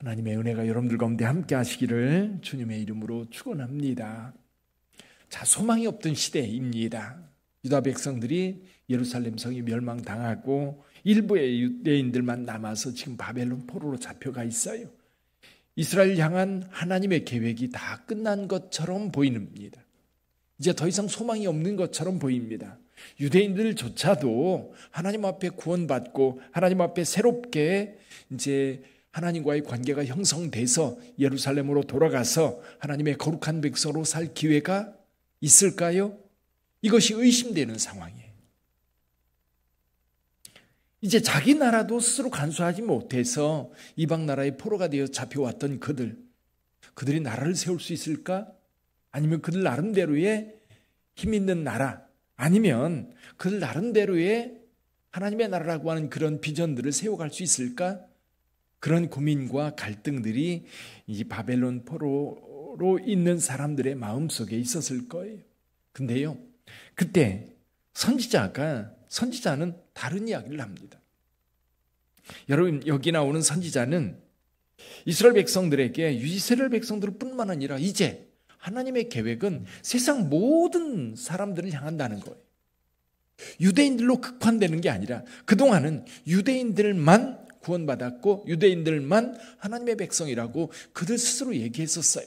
하나님의 은혜가 여러분들 가운데 함께 하시기를 주님의 이름으로 축원합니다. 자, 소망이 없던 시대입니다. 유다 백성들이 예루살렘 성이 멸망당하고 일부의 유대인들만 남아서 지금 바벨론 포로로 잡혀가 있어요. 이스라엘 향한 하나님의 계획이 다 끝난 것처럼 보입니다. 이제 더 이상 소망이 없는 것처럼 보입니다. 유대인들조차도 하나님 앞에 구원받고 하나님 앞에 새롭게 이제 하나님과의 관계가 형성돼서 예루살렘으로 돌아가서 하나님의 거룩한 백성으로 살 기회가 있을까요? 이것이 의심되는 상황이에요. 이제 자기 나라도 스스로 간수하지 못해서 이방 나라의 포로가 되어 잡혀왔던 그들이 나라를 세울 수 있을까? 아니면 그들 나름대로의 힘 있는 나라, 아니면 그들 나름대로의 하나님의 나라라고 하는 그런 비전들을 세워갈 수 있을까? 그런 고민과 갈등들이 이 바벨론 포로로 있는 사람들의 마음속에 있었을 거예요. 근데요, 그때 선지자는 다른 이야기를 합니다. 여러분, 여기 나오는 선지자는 이스라엘 백성들 뿐만 아니라 이제 하나님의 계획은 세상 모든 사람들을 향한다는 거예요. 유대인들로 국한되는 게 아니라 그동안은 유대인들만 구원받았고 유대인들만 하나님의 백성이라고 그들 스스로 얘기했었어요.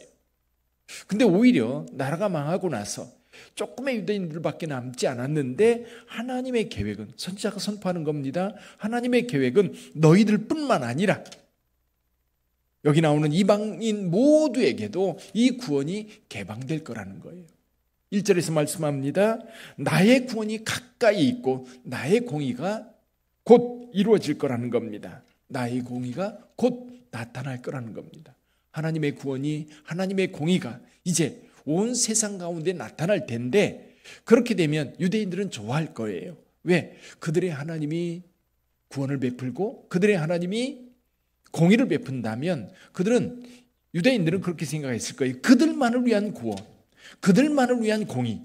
근데 오히려 나라가 망하고 나서 조금의 유대인들밖에 남지 않았는데 하나님의 계획은, 선지자가 선포하는 겁니다. 하나님의 계획은 너희들 뿐만 아니라 여기 나오는 이방인 모두에게도 이 구원이 개방될 거라는 거예요. 1절에서 말씀합니다. 나의 구원이 가까이 있고 나의 공의가 곧 이루어질 거라는 겁니다. 나의 공의가 곧 나타날 거라는 겁니다. 하나님의 구원이, 하나님의 공의가 이제 온 세상 가운데 나타날 텐데, 그렇게 되면 유대인들은 좋아할 거예요. 왜? 그들의 하나님이 구원을 베풀고 그들의 하나님이 공의를 베푼다면 유대인들은 그렇게 생각했을 거예요. 그들만을 위한 구원, 그들만을 위한 공의.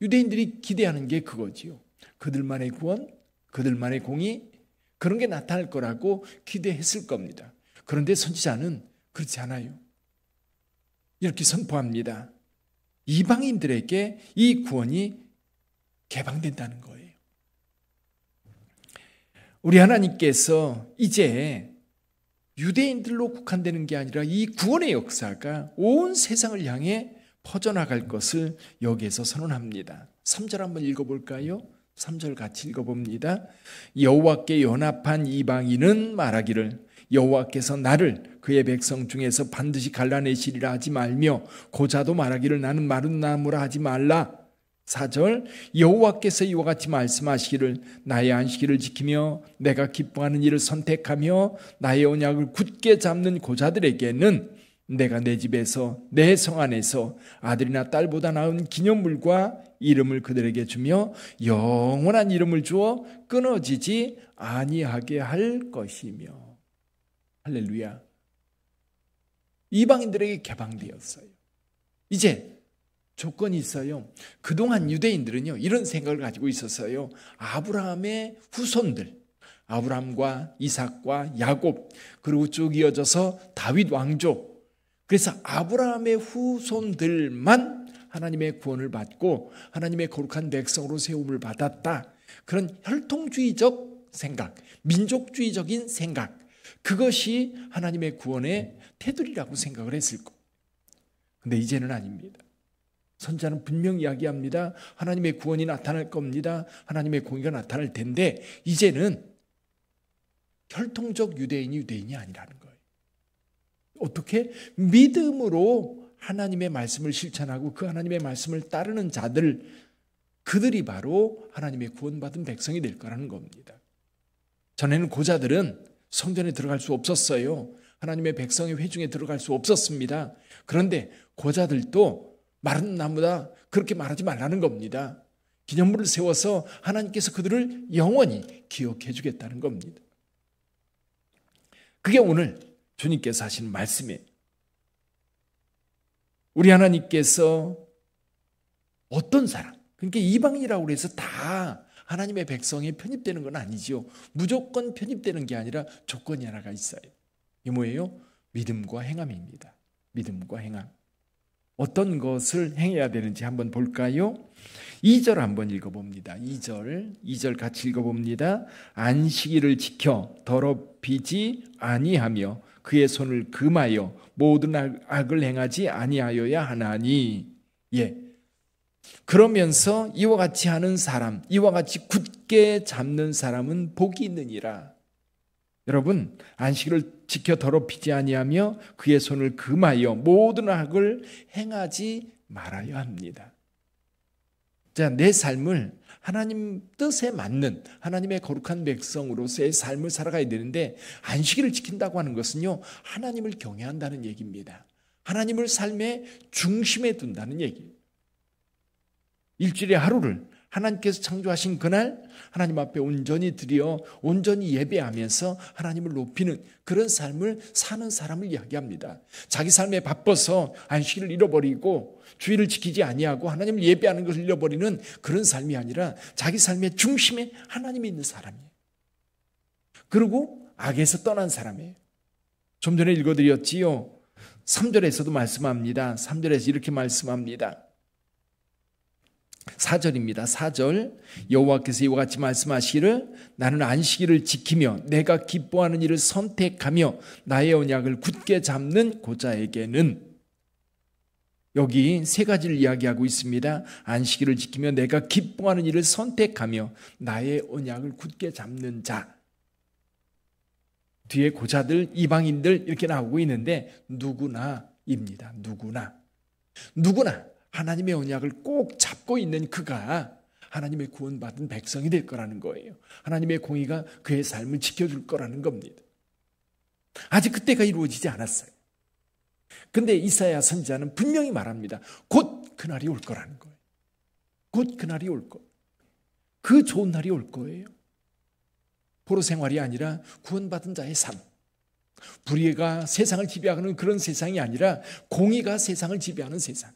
유대인들이 기대하는 게 그거지요. 그들만의 구원, 그들만의 공의, 그런 게 나타날 거라고 기대했을 겁니다. 그런데 선지자는 그렇지 않아요. 이렇게 선포합니다. 이방인들에게 이 구원이 개방된다는 거예요. 우리 하나님께서 이제 유대인들로 국한되는 게 아니라 이 구원의 역사가 온 세상을 향해 퍼져나갈 것을 여기에서 선언합니다. 3절 한번 읽어볼까요? 3절 같이 읽어봅니다. 여호와께 연합한 이방인은 말하기를 여호와께서 나를 그의 백성 중에서 반드시 갈라내시리라 하지 말며 고자도 말하기를 나는 마른 나무라 하지 말라. 4절 여호와께서 이와 같이 말씀하시기를 나의 안식일을 지키며 내가 기뻐하는 일을 선택하며 나의 언약을 굳게 잡는 고자들에게는 내가 내 집에서 내 성 안에서 아들이나 딸보다 나은 기념물과 이름을 그들에게 주며 영원한 이름을 주어 끊어지지 아니하게 할 것이며. 할렐루야. 이방인들에게 개방되었어요. 이제 조건이 있어요. 그동안 유대인들은요, 이런 생각을 가지고 있었어요. 아브라함의 후손들, 아브라함과 이삭과 야곱, 그리고 쭉 이어져서 다윗 왕조. 그래서 아브라함의 후손들만 하나님의 구원을 받고 하나님의 거룩한 백성으로 세움을 받았다. 그런 혈통주의적 생각, 민족주의적인 생각, 그것이 하나님의 구원의 테두리라고 생각을 했을 거예요. 그런데 이제는 아닙니다. 선지자는 분명히 이야기합니다. 하나님의 구원이 나타날 겁니다. 하나님의 공의가 나타날 텐데 이제는 혈통적 유대인이 아니라는 거예요. 어떻게? 믿음으로 하나님의 말씀을 실천하고 그 하나님의 말씀을 따르는 자들, 그들이 바로 하나님의 구원받은 백성이 될 거라는 겁니다. 전에는 고자들은 성전에 들어갈 수 없었어요. 하나님의 백성의 회중에 들어갈 수 없었습니다. 그런데 고자들도 마른 나무다, 그렇게 말하지 말라는 겁니다. 기념물을 세워서 하나님께서 그들을 영원히 기억해 주겠다는 겁니다. 그게 오늘 주님께서 하시는 말씀이에요. 우리 하나님께서 어떤 사람, 그러니까 이방인이라고 해서 다 하나님의 백성에 편입되는 건 아니죠. 무조건 편입되는 게 아니라 조건이 하나가 있어요. 이 뭐예요? 믿음과 행함입니다. 믿음과 행함. 어떤 것을 행해야 되는지 한번 볼까요? 2절 한번 읽어봅니다. 2절 같이 읽어봅니다. 안식일을 지켜 더럽히지 아니하며 그의 손을 금하여 모든 악을 행하지 아니하여야 하나니. 예. 그러면서 이와 같이 하는 사람, 이와 같이 굳게 잡는 사람은 복이 있느니라. 여러분, 안식일을 지켜 더럽히지 아니하며 그의 손을 금하여 모든 악을 행하지 말아야 합니다. 자, 내 삶을 하나님 뜻에 맞는 하나님의 거룩한 백성으로서의 삶을 살아가야 되는데, 안식일을 지킨다고 하는 것은요, 하나님을 경외한다는 얘기입니다. 하나님을 삶의 중심에 둔다는 얘기예요. 일주일의 하루를 하나님께서 창조하신 그날 하나님 앞에 온전히 드려 온전히 예배하면서 하나님을 높이는 그런 삶을 사는 사람을 이야기합니다. 자기 삶에 바빠서 안식일을 잃어버리고 주일을 지키지 아니하고 하나님을 예배하는 것을 잃어버리는 그런 삶이 아니라 자기 삶의 중심에 하나님이 있는 사람이에요. 그리고 악에서 떠난 사람이에요. 좀 전에 읽어드렸지요. 3절에서도 말씀합니다. 3절에서 이렇게 말씀합니다. 4절입니다. 4절 여호와께서 이와 같이 말씀하시기를 나는 안식일을 지키며 내가 기뻐하는 일을 선택하며 나의 언약을 굳게 잡는 고자에게는, 여기 세 가지를 이야기하고 있습니다. 안식일을 지키며 내가 기뻐하는 일을 선택하며 나의 언약을 굳게 잡는 자. 뒤에 고자들, 이방인들 이렇게 나오고 있는데 누구나입니다. 누구나 하나님의 언약을 꼭 잡고 있는 그가 하나님의 구원받은 백성이 될 거라는 거예요. 하나님의 공의가 그의 삶을 지켜줄 거라는 겁니다. 아직 그때가 이루어지지 않았어요. 근데 이사야 선지자는 분명히 말합니다. 곧 그날이 올 거라는 거예요. 곧 그날이 올 거예요. 그 좋은 날이 올 거예요. 포로 생활이 아니라 구원받은 자의 삶. 불의가 세상을 지배하는 그런 세상이 아니라 공의가 세상을 지배하는 세상.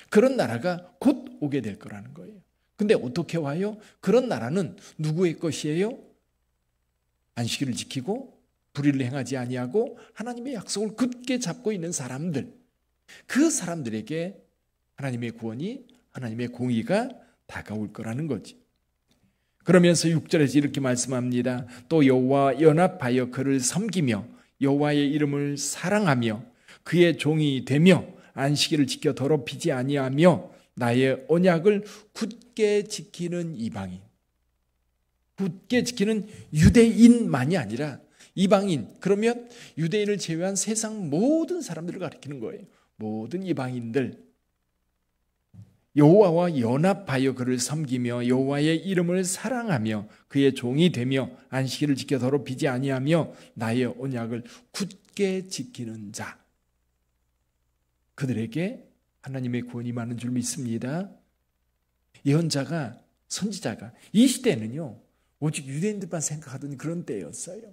그런 나라가 곧 오게 될 거라는 거예요. 근데 어떻게 와요? 그런 나라는 누구의 것이에요? 안식일을 지키고 불의를 행하지 아니하고 하나님의 약속을 굳게 잡고 있는 사람들. 그 사람들에게 하나님의 구원이, 하나님의 공의가 다가올 거라는 거지. 그러면서 6절에서 이렇게 말씀합니다. 또 여호와 연합하여 그를 섬기며 여호와의 이름을 사랑하며 그의 종이 되며 안식일을 지켜 더럽히지 아니하며 나의 언약을 굳게 지키는 이방인. 굳게 지키는 유대인만이 아니라 이방인. 그러면 유대인을 제외한 세상 모든 사람들을 가리키는 거예요. 모든 이방인들. 여호와와 연합하여 그를 섬기며 여호와의 이름을 사랑하며 그의 종이 되며 안식일을 지켜 더럽히지 아니하며 나의 언약을 굳게 지키는 자. 그들에게 하나님의 구원이 많은 줄 믿습니다. 예언자가, 선지자가 이 시대는요 오직 유대인들만 생각하던 그런 때였어요.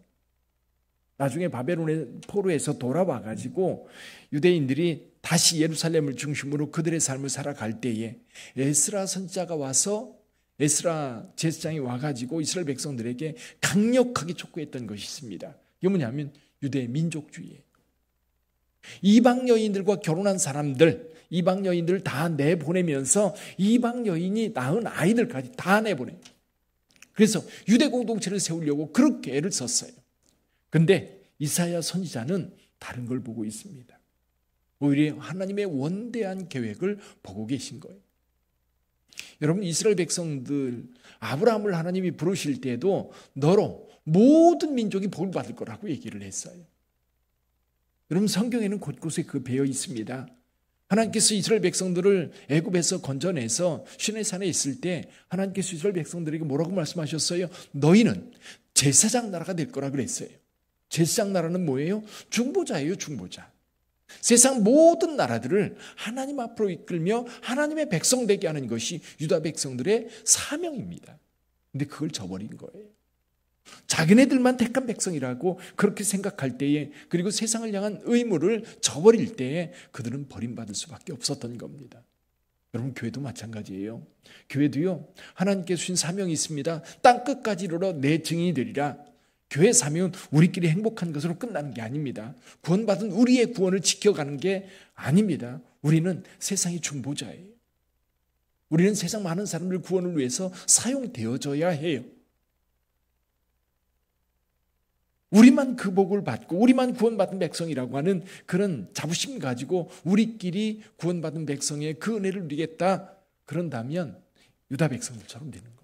나중에 바벨론의 포로에서 돌아와가지고 유대인들이 다시 예루살렘을 중심으로 그들의 삶을 살아갈 때에 에스라 선지자가 와서, 에스라 제사장이 와가지고 이스라엘 백성들에게 강력하게 촉구했던 것이 있습니다. 이게 뭐냐면 유대의 민족주의예요. 이방 여인들과 결혼한 사람들, 이방 여인들을 다 내보내면서 이방 여인이 낳은 아이들까지 다 내보내요. 그래서 유대 공동체를 세우려고 그렇게 애를 썼어요. 근데 이사야 선지자는 다른 걸 보고 있습니다. 오히려 하나님의 원대한 계획을 보고 계신 거예요. 여러분, 이스라엘 백성들, 아브라함을 하나님이 부르실 때도 너로 모든 민족이 복을 받을 거라고 얘기를 했어요. 여러분, 성경에는 곳곳에 그 배어 있습니다. 하나님께서 이스라엘 백성들을 애굽에서 건져내서 시내산에 있을 때 하나님께서 이스라엘 백성들에게 뭐라고 말씀하셨어요? 너희는 제사장 나라가 될 거라 그랬어요. 제사장 나라는 뭐예요? 중보자예요, 중보자. 세상 모든 나라들을 하나님 앞으로 이끌며 하나님의 백성 되게 하는 것이 유다 백성들의 사명입니다. 근데 그걸 저버린 거예요. 자기네들만 택한 백성이라고 그렇게 생각할 때에, 그리고 세상을 향한 의무를 저버릴 때에 그들은 버림받을 수밖에 없었던 겁니다. 여러분, 교회도 마찬가지예요. 교회도요, 하나님께서 주신 사명이 있습니다. 땅끝까지 이르러 내 증인이 되리라. 교회 사명은 우리끼리 행복한 것으로 끝나는 게 아닙니다. 구원받은 우리의 구원을 지켜가는 게 아닙니다. 우리는 세상의 중보자예요. 우리는 세상 많은 사람들 구원을 위해서 사용되어져야 해요. 우리만 그 복을 받고 우리만 구원받은 백성이라고 하는 그런 자부심 가지고 우리끼리 구원받은 백성의 그 은혜를 누리겠다. 그런다면 유다 백성들처럼 되는 거예요.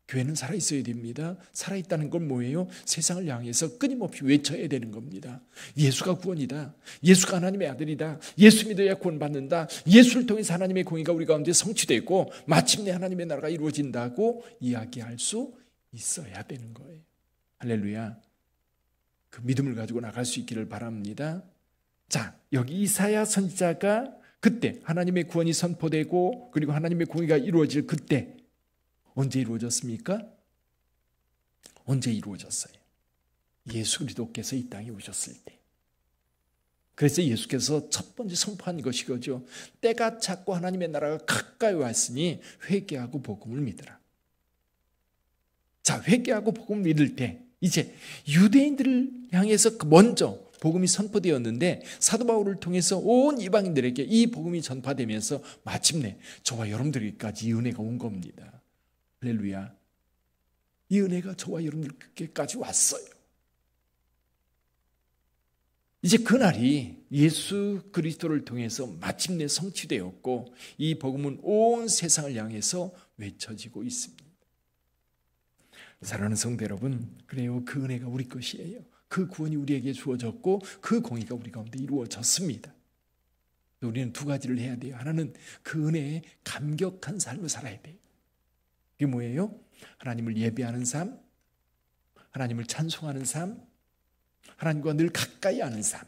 교회는 살아있어야 됩니다. 살아있다는 건 뭐예요? 세상을 향해서 끊임없이 외쳐야 되는 겁니다. 예수가 구원이다. 예수가 하나님의 아들이다. 예수 믿어야 구원받는다. 예수를 통해서 하나님의 공의가 우리 가운데 성취되고 마침내 하나님의 나라가 이루어진다고 이야기할 수 있어야 되는 거예요. 할렐루야. 그 믿음을 가지고 나갈 수 있기를 바랍니다. 자, 여기 이사야 선지자가 그때 하나님의 구원이 선포되고 그리고 하나님의 공의가 이루어질 그때 언제 이루어졌습니까? 언제 이루어졌어요? 예수 그리스도께서 이 땅에 오셨을 때. 그래서 예수께서 첫 번째 선포한 것이 그거죠. 때가 찼고 하나님의 나라가 가까이 왔으니 회개하고 복음을 믿으라. 자, 회개하고 복음을 믿을 때 이제 유대인들을 향해서 먼저 복음이 선포되었는데 사도 바울을 통해서 온 이방인들에게 이 복음이 전파되면서 마침내 저와 여러분들에게까지 이 은혜가 온 겁니다. 할렐루야. 이 은혜가 저와 여러분들께까지 왔어요. 이제 그날이 예수 그리스도를 통해서 마침내 성취되었고 이 복음은 온 세상을 향해서 외쳐지고 있습니다. 사랑하는 성도 여러분, 그래요. 그 은혜가 우리 것이에요. 그 구원이 우리에게 주어졌고 그 공의가 우리 가운데 이루어졌습니다. 우리는 두 가지를 해야 돼요. 하나는 그 은혜에 감격한 삶을 살아야 돼요. 이게 뭐예요? 하나님을 예배하는 삶, 하나님을 찬송하는 삶, 하나님과 늘 가까이 하는 삶.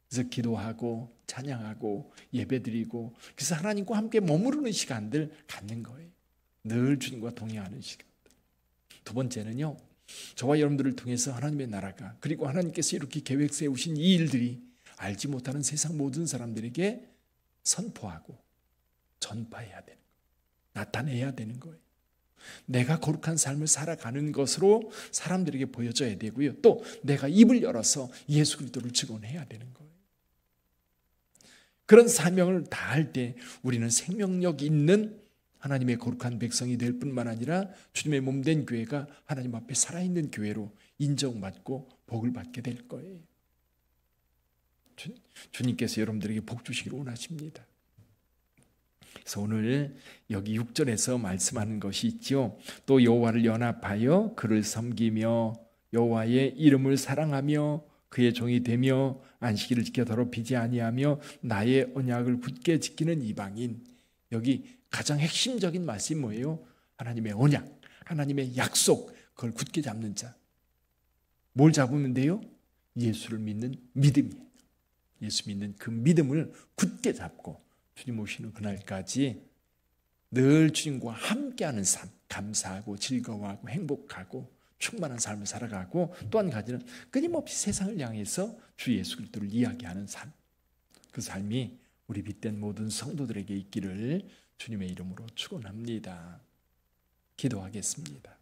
그래서 기도하고 찬양하고 예배드리고 그래서 하나님과 함께 머무르는 시간들 갖는 거예요. 늘 주님과 동행하는 시간. 두 번째는요. 저와 여러분들을 통해서 하나님의 나라가 그리고 하나님께서 이렇게 계획 세우신 이 일들이 알지 못하는 세상 모든 사람들에게 선포하고 전파해야 되는 거예요. 나타내야 되는 거예요. 내가 거룩한 삶을 살아가는 것으로 사람들에게 보여줘야 되고요. 또 내가 입을 열어서 예수 그리스도를 증언해야 되는 거예요. 그런 사명을 다할 때 우리는 생명력 있는 하나님의 거룩한 백성이 될 뿐만 아니라 주님의 몸된 교회가 하나님 앞에 살아있는 교회로 인정받고 복을 받게 될 거예요. 주님께서 여러분들에게 복 주시기를 원하십니다. 그래서 오늘 여기 6절에서 말씀하는 것이 있죠. 또 여호와를 연합하여 그를 섬기며 여호와의 이름을 사랑하며 그의 종이 되며 안식일을 지켜 더럽히지 아니하며 나의 언약을 굳게 지키는 이방인. 여기 가장 핵심적인 말씀이 뭐예요? 하나님의 언약, 하나님의 약속, 그걸 굳게 잡는 자. 뭘 잡으면 돼요? 예수를 믿는 믿음이에요. 예수 믿는 그 믿음을 굳게 잡고 주님 오시는 그날까지 늘 주님과 함께하는 삶, 감사하고 즐거워하고 행복하고 충만한 삶을 살아가고 또 한 가지는 끊임없이 세상을 향해서 주 예수 그리스도를 이야기하는 삶. 그 삶이 우리 빛된 모든 성도들에게 있기를 주님의 이름으로 축원합니다. 기도하겠습니다.